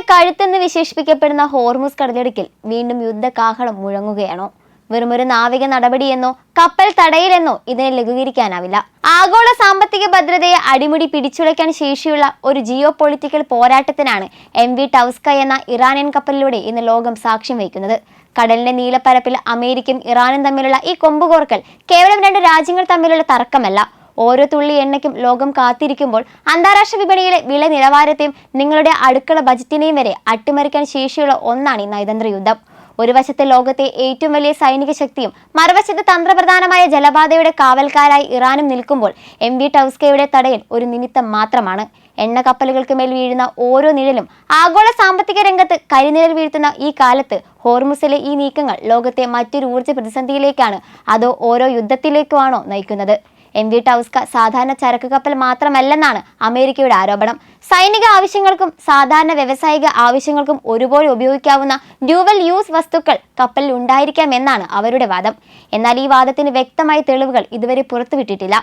കഴുത്തെന്ന് വിശേഷിപ്പിക്കപ്പെടുന്ന Hormuz കടലിടുക്കിൽ വീണ്ടും യുദ്ധകാഹളം മുഴങ്ങുകയാണോ? വെറുമൊരു നാവിക നടപടിയെന്നോ കപ്പൽ തടയിലെന്നോ ഇതിനെ ലഘൂകരിക്കാനാവില്ല. ആഗോള സാമ്പത്തിക ഭദ്രതയെ അടിമുടി പിടിച്ചുലയ്ക്കാൻ ശേഷിയുള്ള ഒരു ജിയോ പൊളിറ്റിക്കൽ പോരാട്ടത്തിനാണ് MV ടൗസ്ക എന്ന ഇറാനിയൻ കപ്പലിലൂടെ ഇന്ന് ലോകം സാക്ഷ്യം വഹിക്കുന്നത്. കടലിന്റെ നീലപ്പരപ്പിൽ അമേരിക്കയും ഇറാനും തമ്മിലുള്ള ഈ കൊമ്പുകോർക്കൽ കേവലം രണ്ട് രാജ്യങ്ങൾ തമ്മിലുള്ള തർക്കമല്ല. ഓരോ തുള്ളി എണ്ണയ്ക്കും ലോകം കാത്തിരിക്കുമ്പോൾ അന്താരാഷ്ട്ര വിപണിയിലെ വില നിലവാരത്തെയും നിങ്ങളുടെ അടുക്കള ബജറ്റിനെയും വരെ അട്ടിമറിക്കാൻ ശേഷിയുള്ള ഒന്നാണ് ഈ നയതന്ത്ര യുദ്ധം. ഒരു വശത്തെ ലോകത്തെ ഏറ്റവും വലിയ സൈനിക ശക്തിയും മറുവശത്ത് തന്ത്രപ്രധാനമായ ജലപാതയുടെ കാവൽക്കാരായി ഇറാനും നിൽക്കുമ്പോൾ MV ടൗസ്കയുടെ തടയൽ ഒരു നിമിത്തം മാത്രമാണ്. എണ്ണ കപ്പലുകൾക്ക് മേൽ വീഴുന്ന ഓരോ നിഴലും ആഗോള സാമ്പത്തിക രംഗത്ത് കരിനിഴൽ വീഴ്ത്തുന്ന ഈ കാലത്ത് ഹോർമുസിലെ ഈ നീക്കങ്ങൾ ലോകത്തെ മറ്റൊരു ഊർജ്ജ പ്രതിസന്ധിയിലേക്കാണ് അതോ ഓരോ യുദ്ധത്തിലേക്കുമാണോ നയിക്കുന്നത്? MV ടൗസ്ക സാധാരണ ചരക്ക് കപ്പൽ മാത്രമല്ലെന്നാണ് അമേരിക്കയുടെ ആരോപണം. സൈനിക ആവശ്യങ്ങൾക്കും സാധാരണ വ്യാവസായിക ആവശ്യങ്ങൾക്കും ഒരുപോലെ ഉപയോഗിക്കാവുന്ന ഡ്യുവൽ യൂസ് വസ്തുക്കൾ കപ്പലിൽ ഉണ്ടായിരിക്കാമെന്നാണ് അവരുടെ വാദം. എന്നാൽ ഈ വാദത്തിന് വ്യക്തമായ തെളിവുകൾ ഇതുവരെ പുറത്തുവിട്ടിട്ടില്ല.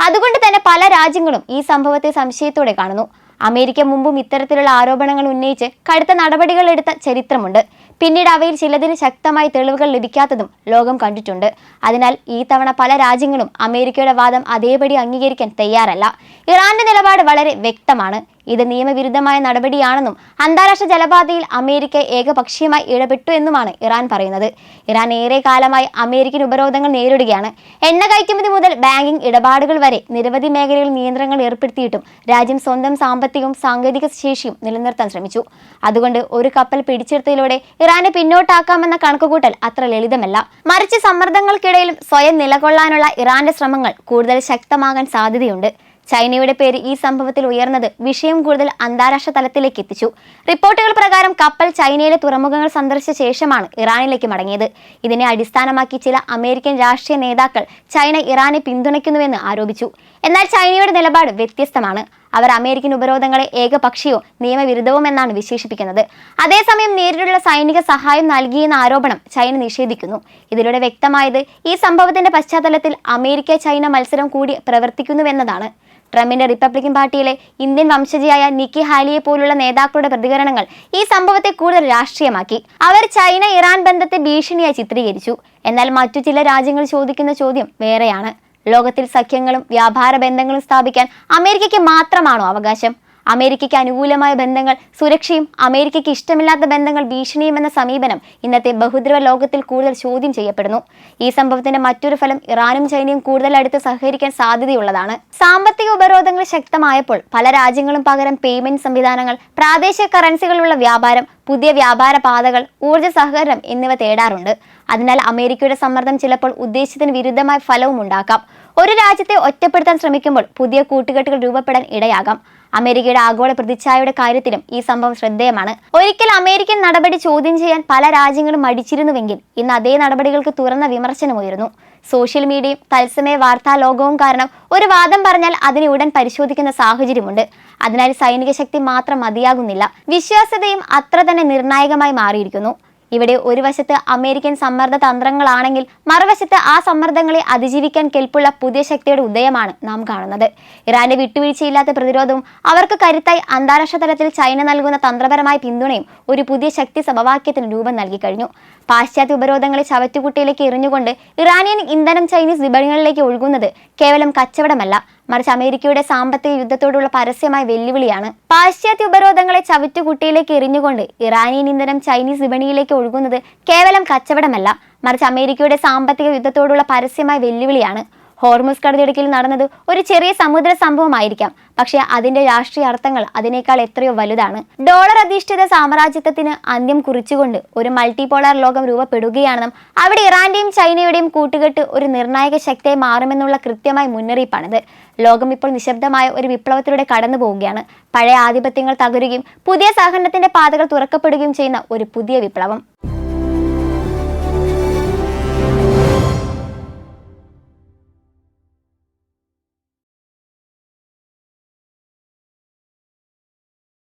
അതുകൊണ്ട് തന്നെ പല രാജ്യങ്ങളും ഈ സംഭവത്തെ സംശയത്തോടെ കാണുന്നു. അമേരിക്ക മുമ്പും ഇത്തരത്തിലുള്ള ആരോപണങ്ങൾ ഉന്നയിച്ച് കടുത്ത നടപടികൾ എടുത്ത ചരിത്രമുണ്ട്. പിന്നീട് അവയിൽ ചിലതിന് ശക്തമായ തെളിവുകൾ ലഭിക്കാത്തതും ലോകം കണ്ടിട്ടുണ്ട്. അതിനാൽ ഈ തവണ പല രാജ്യങ്ങളും അമേരിക്കയുടെ വാദം അതേപടി അംഗീകരിക്കാൻ തയ്യാറല്ല. ഇറാന്റെ നിലപാട് വളരെ വ്യക്തമാണ്. ഇത് നിയമവിരുദ്ധമായ നടപടിയാണെന്നും അന്താരാഷ്ട്ര ജലപാതയിൽ അമേരിക്ക ഏകപക്ഷീയമായി ഇടപെട്ടു എന്നുമാണ് ഇറാൻ പറയുന്നത്. ഇറാൻ ഏറെ കാലമായി അമേരിക്കൻ ഉപരോധങ്ങൾ നേരിടുകയാണ്. എണ്ണ കയറ്റുമതി മുതൽ ബാങ്കിംഗ് ഇടപാടുകൾ വരെ നിരവധി മേഖലകളിൽ നിയന്ത്രണങ്ങൾ ഏർപ്പെടുത്തിയിട്ടും രാജ്യം സ്വന്തം സാമ്പത്തികവും സാങ്കേതിക ശേഷിയും നിലനിർത്താൻ ശ്രമിച്ചു. അതുകൊണ്ട് ഒരു കപ്പൽ പിടിച്ചെടുത്തതിലൂടെ ഇറാനെ പിന്നോട്ടാക്കാമെന്ന കണക്കുകൂട്ടൽ അത്ര ലളിതമല്ല. മറിച്ച് സമ്മർദ്ദങ്ങൾക്കിടയിലും സ്വയം നിലകൊള്ളാനുള്ള ഇറാന്റെ ശ്രമങ്ങൾ കൂടുതൽ ശക്തമാകാൻ സാധ്യതയുണ്ട്. ചൈനയുടെ പേര് ഈ സംഭവത്തിൽ ഉയർന്നത് വിഷയം കൂടുതൽ അന്താരാഷ്ട്ര തലത്തിലേക്ക് എത്തിച്ചു. റിപ്പോർട്ടുകൾ പ്രകാരം കപ്പൽ ചൈനയിലെ തുറമുഖങ്ങൾ സന്ദർശിച്ച ശേഷമാണ് ഇറാനിലേക്ക് മടങ്ങിയത്. ഇതിനെ അടിസ്ഥാനമാക്കി ചില അമേരിക്കൻ രാഷ്ട്രീയ നേതാക്കൾ ചൈന ഇറാനെ പിന്തുണയ്ക്കുന്നുവെന്ന് ആരോപിച്ചു. എന്നാൽ ചൈനയുടെ നിലപാട് വ്യത്യസ്തമാണ്. അവർ അമേരിക്കൻ ഉപരോധങ്ങളെ ഏകപക്ഷീയവും നിയമവിരുദ്ധവുമെന്നാണ് വിശേഷിപ്പിക്കുന്നത്. അതേസമയം നേരിട്ടുള്ള സൈനിക സഹായം നൽകിയെന്ന ആരോപണം ചൈന നിഷേധിക്കുന്നു. ഇതിലൂടെ വ്യക്തമായത് ഈ സംഭവത്തിന്റെ പശ്ചാത്തലത്തിൽ അമേരിക്ക ചൈന മത്സരം കൂടി പ്രവർത്തിക്കുന്നുവെന്നതാണ്. ട്രംപിന്റെ റിപ്പബ്ലിക്കൻ പാർട്ടിയിലെ ഇന്ത്യൻ വംശജയായ നിക്കി ഹാലിയെ പോലുള്ള നേതാക്കളുടെ പ്രതികരണങ്ങൾ ഈ സംഭവത്തെ കൂടുതൽ രാഷ്ട്രീയമാക്കി. അവർ ചൈന ഇറാൻ ബന്ധത്തെ ഭീഷണിയായി ചിത്രീകരിച്ചു. എന്നാൽ മറ്റു ചില രാജ്യങ്ങൾ ചോദിക്കുന്ന ചോദ്യം വേറെയാണ്. ലോകത്തിൽ സഖ്യങ്ങളും വ്യാപാര ബന്ധങ്ങളും സ്ഥാപിക്കാൻ അമേരിക്കയ്ക്ക് മാത്രമാണോ അവകാശം? അമേരിക്കയ്ക്ക് അനുകൂലമായ ബന്ധങ്ങൾ സുരക്ഷയും അമേരിക്കയ്ക്ക് ഇഷ്ടമില്ലാത്ത ബന്ധങ്ങൾ ഭീഷണിയും എന്ന സമീപനം ഇന്നത്തെ ബഹുദ്രവ ലോകത്തിൽ കൂടുതൽ ചോദ്യം ചെയ്യപ്പെടുന്നു. ഈ സംഭവത്തിന്റെ മറ്റൊരു ഫലം ഇറാനും ചൈനയും കൂടുതൽ അടുത്ത് സഹകരിക്കാൻ സാധ്യതയുള്ളതാണ്. സാമ്പത്തിക ഉപരോധങ്ങൾ ശക്തമായപ്പോൾ പല രാജ്യങ്ങളും പകരം പേയ്മെന്റ് സംവിധാനങ്ങൾ, പ്രാദേശിക കറൻസികളുള്ള വ്യാപാരം, പുതിയ വ്യാപാര പാതകൾ, ഊർജ്ജ സഹകരണം എന്നിവ തേടാറുണ്ട്. അതിനാൽ അമേരിക്കയുടെ സമ്മർദ്ദം ചിലപ്പോൾ ഉദ്ദേശത്തിന് വിരുദ്ധമായ ഫലവും ഉണ്ടാക്കാം. ഒരു രാജ്യത്തെ ഒറ്റപ്പെടുത്താൻ ശ്രമിക്കുമ്പോൾ പുതിയ കൂട്ടുകെട്ടുകൾ രൂപപ്പെടാൻ ഇടയാകാം. അമേരിക്കയുടെ ആഗോള പ്രതിച്ഛായയുടെ കാര്യത്തിലും ഈ സംഭവം ശ്രദ്ധേയമാണ്. ഒരിക്കൽ അമേരിക്കൻ നടപടി ചോദ്യം ചെയ്യാൻ പല രാജ്യങ്ങളും മടിച്ചിരുന്നുവെങ്കിൽ ഇന്ന് അതേ നടപടികൾക്ക് തുറന്ന വിമർശനമുയരുന്നു. സോഷ്യൽ മീഡിയയും തത്സമയ വാർത്താ ലോകവും കാരണം ഒരു വാദം പറഞ്ഞാൽ അതിനെ ഉടൻ പരിശോധിക്കുന്ന സാഹചര്യമുണ്ട്. അതിനാൽ സൈനിക ശക്തി മാത്രം മതിയാകുന്നില്ല. വിശ്വാസ്യതയും അത്ര തന്നെ നിർണായകമായി മാറിയിരിക്കുന്നു. ഇവിടെ ഒരു വശത്ത് അമേരിക്കൻ സമ്മർദ്ദ തന്ത്രങ്ങളാണെങ്കിൽ മറുവശത്ത് ആ സമ്മർദ്ദങ്ങളെ അതിജീവിക്കാൻ കെൽപ്പുള്ള പുതിയ ശക്തിയുടെ ഉദയമാണ് നാം കാണുന്നത്. ഇറാന്റെ വിട്ടുവീഴ്ചയില്ലാത്ത പ്രതിരോധവും അവർക്ക് കരുത്തായി അന്താരാഷ്ട്ര തലത്തിൽ ചൈന നൽകുന്ന തന്ത്രപരമായ പിന്തുണയും ഒരു പുതിയ ശക്തി സമവാക്യത്തിന് രൂപം നൽകി കഴിഞ്ഞു. പാശ്ചാത്യ ഉപരോധങ്ങളെ ചവറ്റുകുട്ടയിലേക്ക് എറിഞ്ഞുകൊണ്ട് ഇറാനിയൻ ഇന്ധനം ചൈനീസ് വിപണികളിലേക്ക് ഒഴുകുന്നത് കേവലം കച്ചവടമല്ല, മറിച്ച് അമേരിക്കയുടെ സാമ്പത്തിക യുദ്ധത്തോടുള്ള പരസ്യമായ വെല്ലുവിളിയാണ്. പാശ്ചാത്യ ഉപരോധങ്ങളെ ചവറ്റുകുട്ടയിലേക്ക് എറിഞ്ഞുകൊണ്ട് ഇറാനിയൻ ഇന്ധനം ചൈനീസ് വിപണിയിലേക്ക് ഒഴുകുന്നത് കേവലം കച്ചവടമല്ല, മറിച്ച് അമേരിക്കയുടെ സാമ്പത്തിക യുദ്ധത്തോടുള്ള പരസ്യമായ വെല്ലുവിളിയാണ്. ഹോർമുസ് കടലിടുക്കിൽ നടന്നത് ഒരു ചെറിയ സമുദ്ര സംഭവമായിരിക്കാം, പക്ഷേ അതിന്റെ രാഷ്ട്രീയ അർത്ഥങ്ങൾ അതിനേക്കാൾ എത്രയോ വലുതാണ്. ഡോളർ അധിഷ്ഠിത സാമ്രാജ്യത്വത്തിന് അന്ത്യം കുറിച്ചുകൊണ്ട് ഒരു മൾട്ടിപോളാർ ലോകം രൂപപ്പെടുകയാണെന്നും അവിടെ ഇറാന്റെയും ചൈനയുടെയും കൂട്ടുകെട്ട് ഒരു നിർണായക ശക്തിയായി മാറുമെന്നുള്ള കൃത്യമായ മുന്നറിയിപ്പാണിത്. ലോകം ഇപ്പോൾ നിശബ്ദമായ ഒരു വിപ്ലവത്തിലൂടെ കടന്നു പോവുകയാണ്. പഴയ ആധിപത്യങ്ങൾ തകരുകയും പുതിയ സഹകരണത്തിന്റെ പാതകൾ തുറക്കപ്പെടുകയും ചെയ്യുന്ന ഒരു പുതിയ വിപ്ലവം.